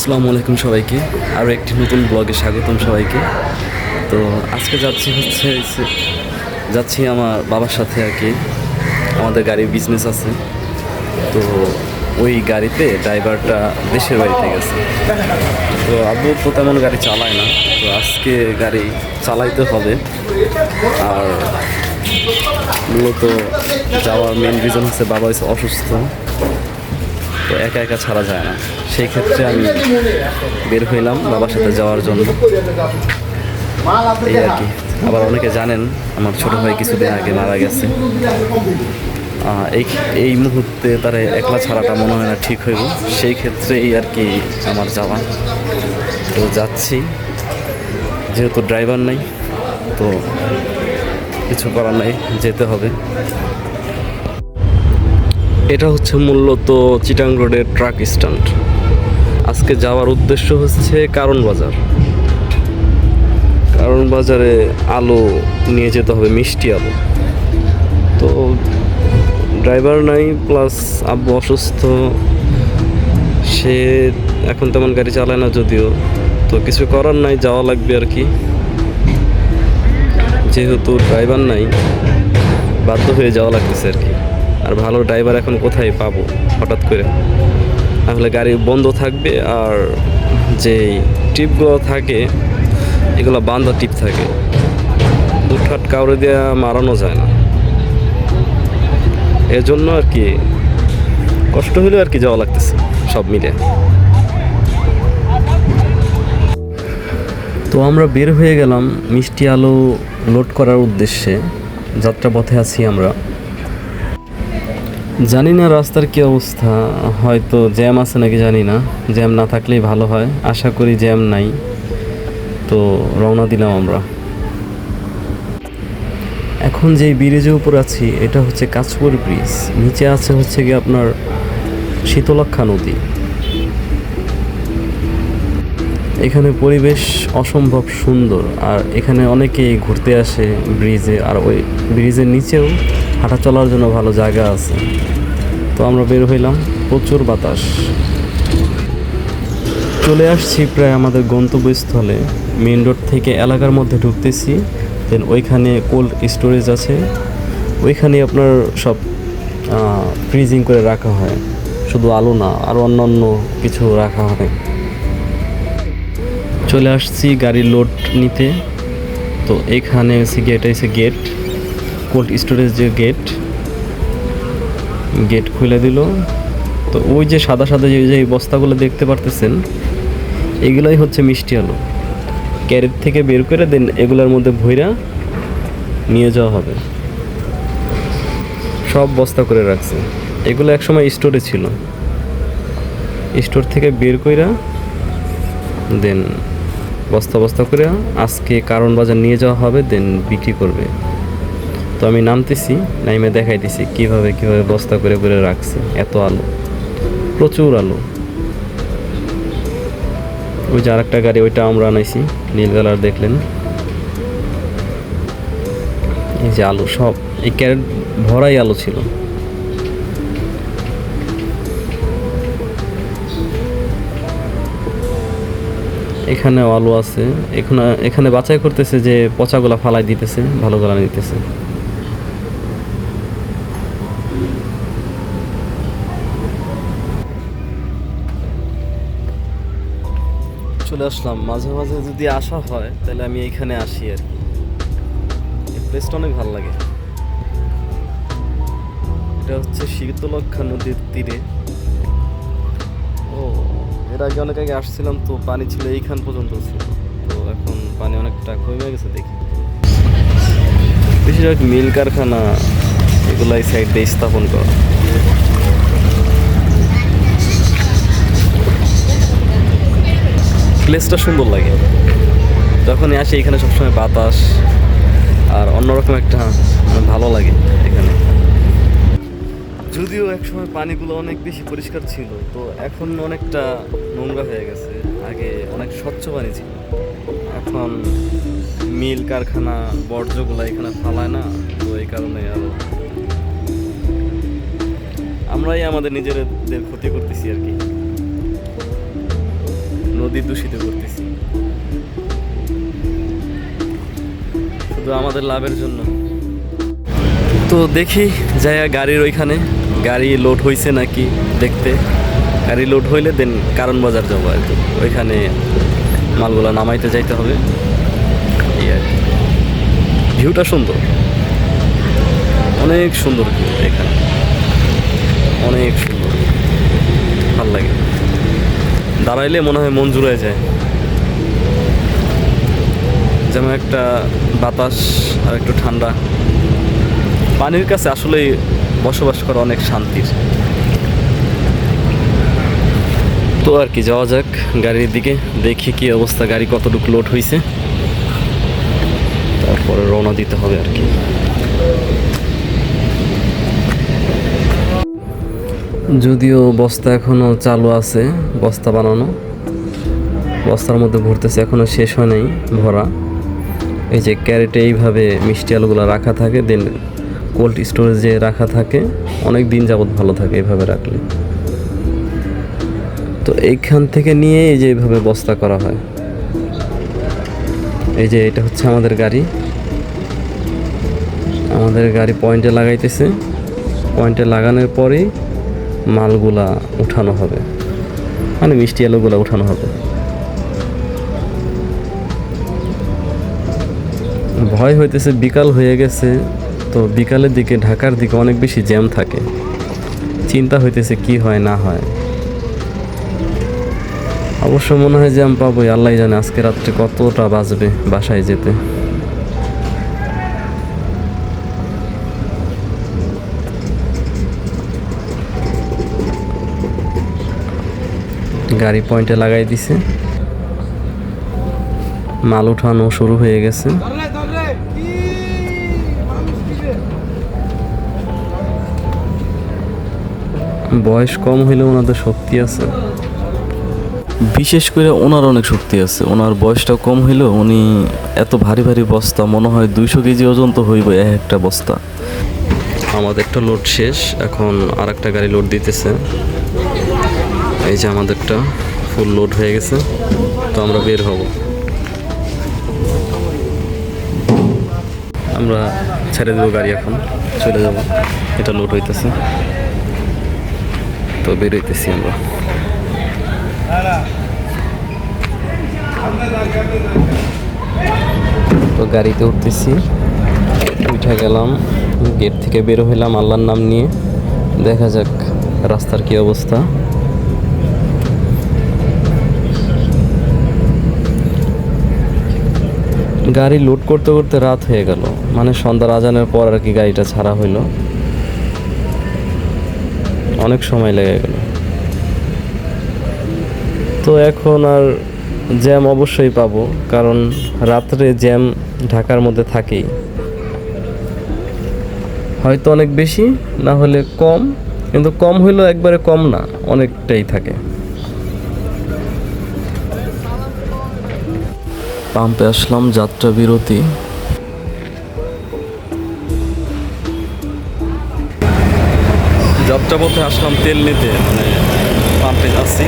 আসসালামু আলাইকুম সবাইকে, আরও একটি নতুন ব্লগে স্বাগতম সবাইকে। তো আজকে যাচ্ছি আমার বাবার সাথে আর কি। আমাদের গাড়ির বিজনেস আছে, তো ওই গাড়িতে ড্রাইভারটা দেশের বাড়িতে গেছে। তো আব্বু তো তেমন গাড়ি চালায় না, তো আজকে গাড়ি চালাইতে হবে। আর মূলত যাওয়ার মেন রিজন হচ্ছে বাবা হচ্ছে অসুস্থ, তো একা একা ছাড়া যায় না। সেই ক্ষেত্রে আমি বের হইলাম বাবার সাথে যাওয়ার জন্য, এই আর কি। আবার অনেকে জানেন আমার ছোট ভাই কিছুদিন আগে মারা গেছে। এই এই মুহূর্তে তারা একলা ছাড়াটা মনে হয় না ঠিক হইব, সেই ক্ষেত্রে এই আর কি আমার যাওয়া। তো যাচ্ছি, যেহেতু ড্রাইভার নাই তো কিছু করার নাই, যেতে হবে। এটা হচ্ছে মূলত চিটাং রোডের ট্রাক স্ট্যান্ড। আজকে যাওয়ার উদ্দেশ্য হচ্ছে কারণ বাজারে আলু নিয়ে যেতে হবে, মিষ্টি আলু। তো ড্রাইভার নাই, প্লাস আব্বু অসুস্থ, সে এখন তেমন গাড়ি চালায় না যদিও, তো কিছু করার নাই, যাওয়া লাগবে আর কি। যেহেতু ড্রাইভার নাই বাধ্য হয়ে যাওয়া লাগতেছে আর কি। আর ভালো ড্রাইভার এখন কোথায় পাবো হঠাৎ করে? তাহলে গাড়ি বন্ধ থাকবে, আর যে টিপগুলো থাকে এগুলো বান্ধা টিপ থাকে, হুটহাট কাউরে দিয়ে মারানো যায় না। এর জন্য আর কি কষ্ট হলেও আর কি যাওয়া লাগতেছে সব মিলে। তো আমরা বের হয়ে গেলাম মিষ্টি আলু লোড করার উদ্দেশ্যে। যাত্রা পথে আছি আমরা। জানি না রাস্তার কী অবস্থা, হয়তো জ্যাম আছে নাকি জানি না। জ্যাম না থাকলেই ভালো হয়, আশা করি জ্যাম নাই। তো রওনা দিলাম আমরা। এখন যেই ব্রিজের উপর আছি এটা হচ্ছে কাঁচপুর ব্রিজ। নিচে আছে হচ্ছে কি আপনার শীতলক্ষা নদী। এখানে পরিবেশ অসম্ভব সুন্দর, আর এখানে অনেকেই ঘুরতে আসে ব্রিজে। আর ওই ব্রিজের নিচেও হাঁটা চলার জন্য ভালো জায়গা আছে। তো আমরা বের হইলাম, প্রচুর বাতাস। চলে আসছি প্রায় আমাদের গন্তব্যস্থলে। মেন রোড থেকে এলাকার মধ্যে ঢুকতেছি, দেন ওইখানে কোল্ড স্টোরেজ আছে, ওইখানে আপনার সব ফ্রিজিং করে রাখা হয়। শুধু আলু না, আরও অন্য কিছু রাখা হয়। চলে আসছি গাড়ির লোড নিতে। তো এখানে হচ্ছে কি, এটা হচ্ছে গেট, কোল্ড স্টোরেজ যে গেট খুলে দিল। তো ওই যে সাদা যে বস্তাগুলো দেখতে পারতেছেন, এগুলোই হচ্ছে মিষ্টি আলু। ক্যারেট থেকে বের করে দেন এগুলোর মধ্যে ভইরা নিয়ে যাওয়া হবে। সব বস্তা করে রাখছে। এগুলো একসময় স্টোরে ছিল, স্টোর থেকে বের কইরা দেন বস্তা করে আজকে কারণ বাজার নিয়ে যাওয়া হবে, দেন বিক্রি করবে। তো আমি নামতেছি, নাইমে দেখাইতেছি কিভাবে বস্তা করে রাখছে। এত আলু, প্রচুর আলু। ওই যে আরেকটা গাড়ি, ওইটা আমরা আনাইছি, নীল কালার দেখলেন। এই যে আলু, সব এই ক্যারেট ভরাই আলু ছিল। এখানেও আলু আছে। এখানে বাছাই করতেছে, যে পচাগুলা ফালাই দিতেছে, ভালোগুলা নিতেছে। চলে আসলাম। মাঝে মাঝে যদি আসা হয় তাহলে আমি এইখানে আসি আর কি। এই প্লেসটা অনেক ভালো লাগে। এটা হচ্ছে শীতলক্ষা নদীর তীরে। ও, এর আগে অনেক আগে আসছিলাম, তো পানি ছিল এইখান পর্যন্ত ছিল। তো এখন পানি অনেকটা কমে গেছে দেখি। বেশিরভাগ মিল কারখানা এগুলাই সাইড দিয়ে স্থাপন করা। প্লেসটা সুন্দর লাগে, যখনই আসি এখানে সবসময় বাতাস আর অন্যরকম একটা ভালো লাগে এখানে। যদিও একসময় পানিগুলো অনেক বেশি পরিষ্কার ছিল, তো এখন অনেকটা নোংরা হয়ে গেছে। আগে অনেক স্বচ্ছ পানি ছিল, এখন মিল কারখানা বর্জ্যগুলো এখানে ফালায় না, তো এই কারণে আরো আমরাই আমাদের নিজেদের ক্ষতি করতেছি আর কি। নদী দূষিত করতেছি শুধু আমাদের লাভের জন্য। তো দেখি যাই গাড়ির ওইখানে গাড়ি লোড হয়েছে নাকি দেখতে। গাড়ি লোড হইলে দেন কারণ বাজার যাবো আর কি, ওইখানে মালগুলা নামাইতে যাইতে হবে। এই আর কি, ভিউটা সুন্দর, অনেক সুন্দর ভিউ এখানে, অনেক সুন্দর, ভাল লাগে। দাঁড়াইলে মনে হয় মন জুড়ে যায়, যেমন একটা বাতাস আর একটু ঠান্ডা। পানির কাছে আসলেই বসবাস করা অনেক শান্তির। তো আর কি, যাওয়া যাক গাড়ির দিকে, দেখি কি অবস্থা, গাড়ি কতটুকু লোড হয়েছে, তারপরে রওনা দিতে হবে আর কি। যদিও বস্তা এখনো চালু আছে, বস্তা বানানো, বস্তার মধ্যে ভরতেছে, এখনো শেষ হয় নাই ভরা। এই যে ক্যারেটে এইভাবে মিষ্টি আলুগুলো রাখা থাকে, দেন কোল্ড স্টোরেজে রাখা থাকে, অনেক দিন যাবত ভালো থাকে এইভাবে রাখলে। তো এইখান থেকে নিয়ে এই যে এইভাবে বস্তা করা হয়। এই যে এটা হচ্ছে আমাদের গাড়ি, আমাদের গাড়ি পয়েন্টে লাগাইতেছে, পয়েন্টে লাগানোর পরেই মালগুলা উঠানো হবে, মানে মিষ্টি আলুগুলা উঠানো হবে। ভয় হইতেছে, বিকাল হয়ে গেছে, তো বিকালের দিকে ঢাকার দিকে অনেক বেশি জ্যাম থাকে, চিন্তা হইতেছে কি হয় না হয়। অবশ্য মনে হয় জ্যাম পাবোই, আল্লাহ জানে আজকে রাত্রে কতটা বাজবে বাসায় যেতে। গাড়ি পয়েন্টে লাগাই দিছে, মাল উঠানো শুরু হয়ে গেছে। বয়স কম হইলেও ওনাদের শক্তি আছে, বিশেষ করে ওনার অনেক শক্তি আছে। ওনার বয়সটা কম হইলেও উনি এত ভারী ভারী বস্তা, মনে হয় 200 কেজি ওজন তো হইব একটা বস্তা। আমাদেরটা লোড শেষ, এখন আর একটা গাড়ি লোড দিতেছে। এই যে আমাদেরটা ফুল লোড হয়ে গেছে, তো আমরা বের হব। আমরা ছেড়ে দেবো গাড়ি, এখন চলে যাব। এটা লোড হইতেছে, তো বের হইতেছি আমরা। তো গাড়িতে উঠতেছি, উঠে গেলাম, গেট থেকে বের হইলাম আল্লাহর নাম নিয়ে। দেখা যাক রাস্তার কি অবস্থা। গাড়ি লোড করতে করতে রাত হয়ে গেল, মানে সন্ধ্যার আজানের পর আর কি গাড়িটা ছাড়া হইলো, অনেক সময় লেগে গেল। তো এখন আর জ্যাম অবশ্যই পাবো, কারণ রাত্রে জ্যাম ঢাকার মধ্যে থাকেই, হয়তো অনেক বেশি না হলে কম, কিন্তু কম হইলেও একবারে কম না, অনেকটাই থাকে। পাম্পে আসলাম, যাত্রা বিরতি। যাত্রাপথে আসলাম তেল নিতে, মানে পাম্পে যাচ্ছি,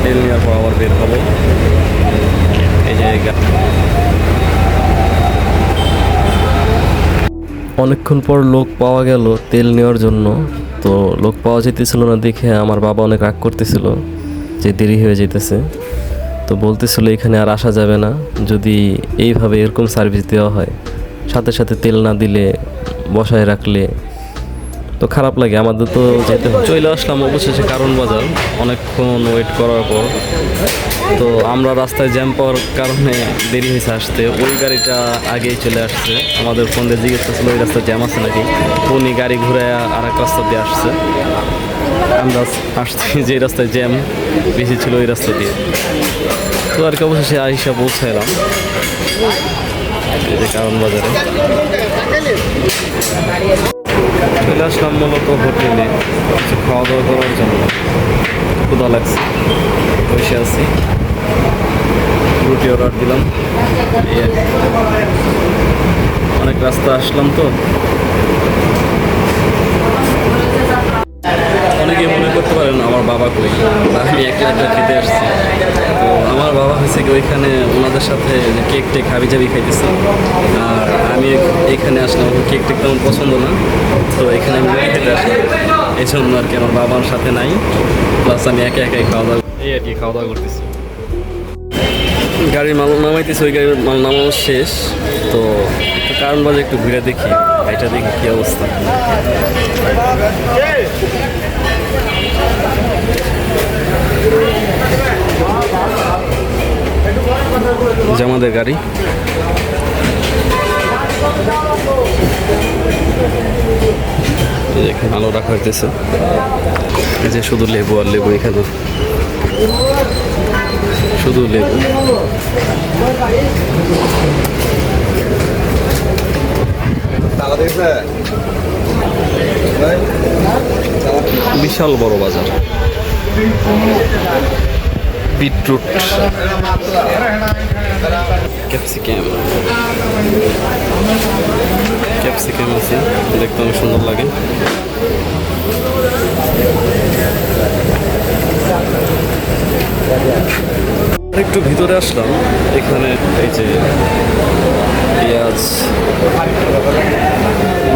তেল নেওয়ার পর আবার বের হবো। এই জায়গা অনেকক্ষণ পর লোক পাওয়া গেল তেল নেওয়ার জন্য। তো লোক পাওয়া যেতেছিল না দেখে আমার বাবা অনেক রাগ করতেছিল যে দেরি হয়ে যেতেছে। তো বলতেছিল এখানে আর আসা যাবে না, যদি এইভাবে এরকম সার্ভিস দেওয়া হয়, সাথে সাথে তেল না দিলে, বসায় রাখলে তো খারাপ লাগে। আমাদের তো যেতে চলে আসলাম অবশেষে কারণ বাজার, অনেকক্ষণ ওয়েট করার পর। তো আমরা রাস্তায় জ্যাম পাওয়ার কারণে দেরি হয়েছে আসতে, ওই গাড়িটা আগেই চলে আসছে। আমাদের ফোন দিয়ে জিজ্ঞেস করছিল ওই রাস্তায় জ্যাম আছে নাকি, উনি গাড়ি ঘুরে আর এক রাস্তা দিয়ে আসছে। আমরা আসছি যে রাস্তায় জ্যাম বেশি ছিল ওই রাস্তা দিয়ে। তো আর কি অবশেষে আইসা পৌঁছাইলাম এই যে কারণ বাজারে। চলে আসলাম মূলত হোটেলে কিছু খাওয়া দাওয়া করার জন্য, ক্ষুধা লাগছে, বসে আছি, রুটি অর্ডার দিলাম। অনেক রাস্তা আসলাম, তো অনেকে মনে করতে পারেন আমার বাবা কই, আমি একটা খেতে আসছি। কি ওইখানে ওনাদের সাথে কেক টেক হাবি জাবি খাইতেছে, আর আমি এখানে আসলাম, কেক টেক তেমন পছন্দ না, তো এখানে আমি মুড়ি খেতে আসলাম, এই জন্য আর কি আমার বাবার সাথে নাই, প্লাস আমি একা একাই খাওয়া দাওয়া এই আর কি খাওয়া দাওয়া করতেছি। গাড়ির মাল নামাইতেছে, ওই গাড়ির মাল নামানো শেষ, তো একটু কারণ বাজে একটু ঘুরে দেখি, এটা দেখি কী অবস্থা। যে আমাদের গাড়ি, এখানে আলো রাখা হইতেছে, এই যে শুধু লেবু আর লেবু, এখানে শুধু লেবু। বিশাল বড় বাজার, বিটরুট, ক্যাপসিকাম, ক্যাপসিকাম আছে, দেখতে অনেক সুন্দর লাগে। একটু ভিতরে আসলাম, এখানে এই যে পেঁয়াজ,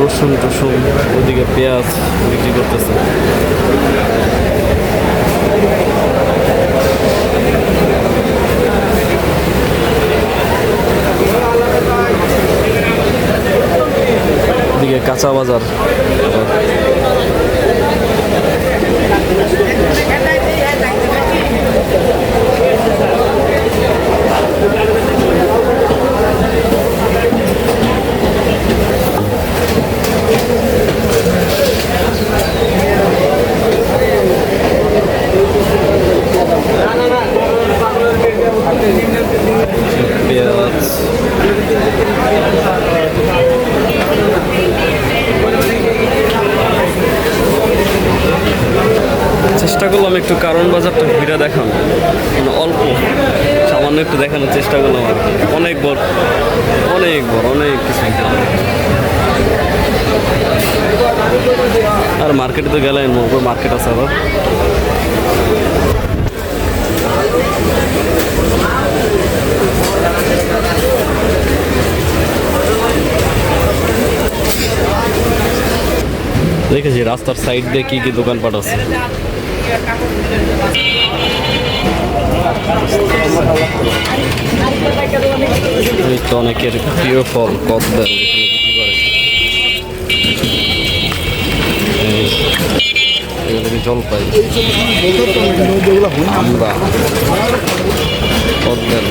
রসুন টসুন, ওইদিকে পেঁয়াজ বিক্রি করতেছে। এদিকে কাঁচা বাজার, চেষ্টা করলাম একটু কারণ বাজারটা ঘুরে দেখানো, মানে অল্প সামান্য একটু দেখানোর চেষ্টা করলাম আর কি। অনেক বড়, অনেক বড়, অনেক কিছু। আর মার্কেটে তো গেলেন, মার্কেট আছে আবার। দেখেছি রাস্তার সাইড দিয়ে কি কি দোকানপাট আছে। এই তো অনেকের প্রিয় ফল কদবেল এখানে বিক্রি করে। জলপাই, আমরা, কদবেল,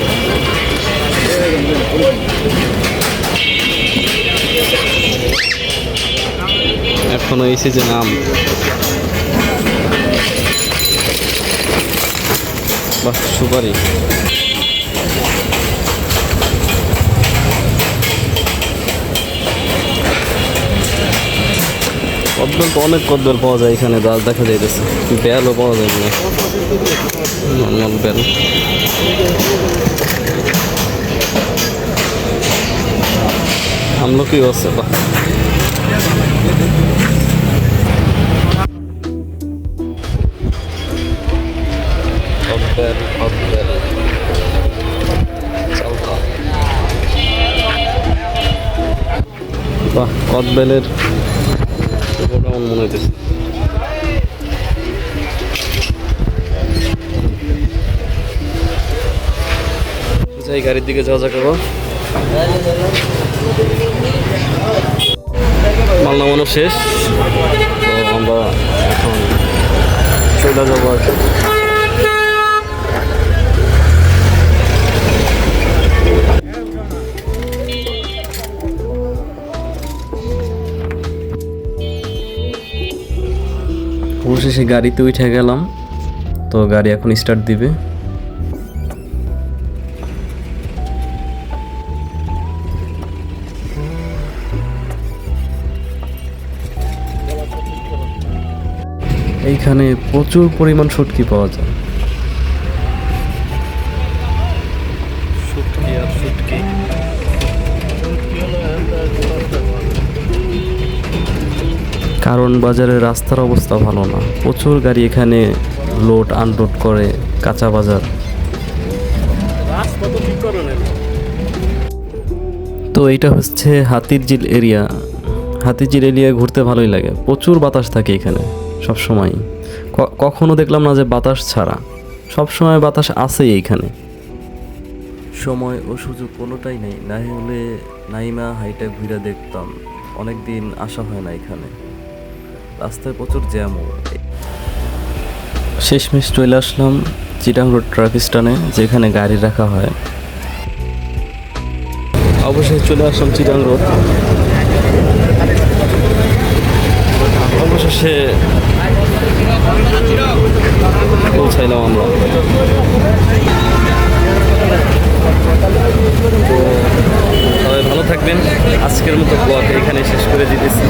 এখনো এই সিজন আম, বা সুপারি। কদবেল তো অনেক কদবেল পাওয়া যায় এখানে, গাছ দেখা যাইতেছে, বেলও পাওয়া যায় না, নর্মাল বেল। আমলকিও আছে, বা বাহ, কদবেলের কেমন মনে হইতেছে। যাই, গাড়ির দিকে যাওয়া যাক। মাল নামানো শেষ, তো আমরা এখন চলে যাবো আর কি। অবশেষে গাড়িতে উঠে গেলাম, তো গাড়ি এখন স্টার্ট দিবে। এইখানে প্রচুর পরিমাণ শুটকি পাওয়া যায়, শুটকি আর শুটকি। কারণ বাজারের রাস্তার অবস্থা ভালো না, প্রচুর গাড়ি এখানে লোড আনলোড করে। কাঁচা বাজার, তো এইটা হচ্ছে হাতিরঝিল এরিয়া। হাতিরঝিল এরিয়া ঘুরতে ভালোই লাগে, প্রচুর বাতাস থাকে এখানে সব সময়। কখনো দেখলাম না যে বাতাস ছাড়া, সব সময় বাতাস আছেই এইখানে। সময় ও সুযোগ কোনোটাই নেই, না হলে নাইমা হাইটা ঘুরে দেখতাম। অনেক দিন আসা হয় না এখানে, রাস্তায় প্রচুর জ্যামও। শেষমেশ চলে আসলাম চিটাং রোড ট্রাক স্ট্যান্ডে, যেখানে গাড়ি রাখা হয়। অবশ্যই চলে আসলাম চিটাং রোড। অবশেষে পৌঁছাইলাম আমরা। তো সবাই ভালো থাকবেন। আজকের মতো ব্লগ এখানে শেষ করে দিতেছি।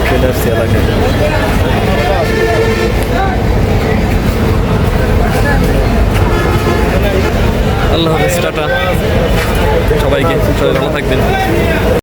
চলে আসছি এলাকায়। আল্লাহ হাফেজ, টাটা সবাইকে। সবাই ভালো থাকবেন।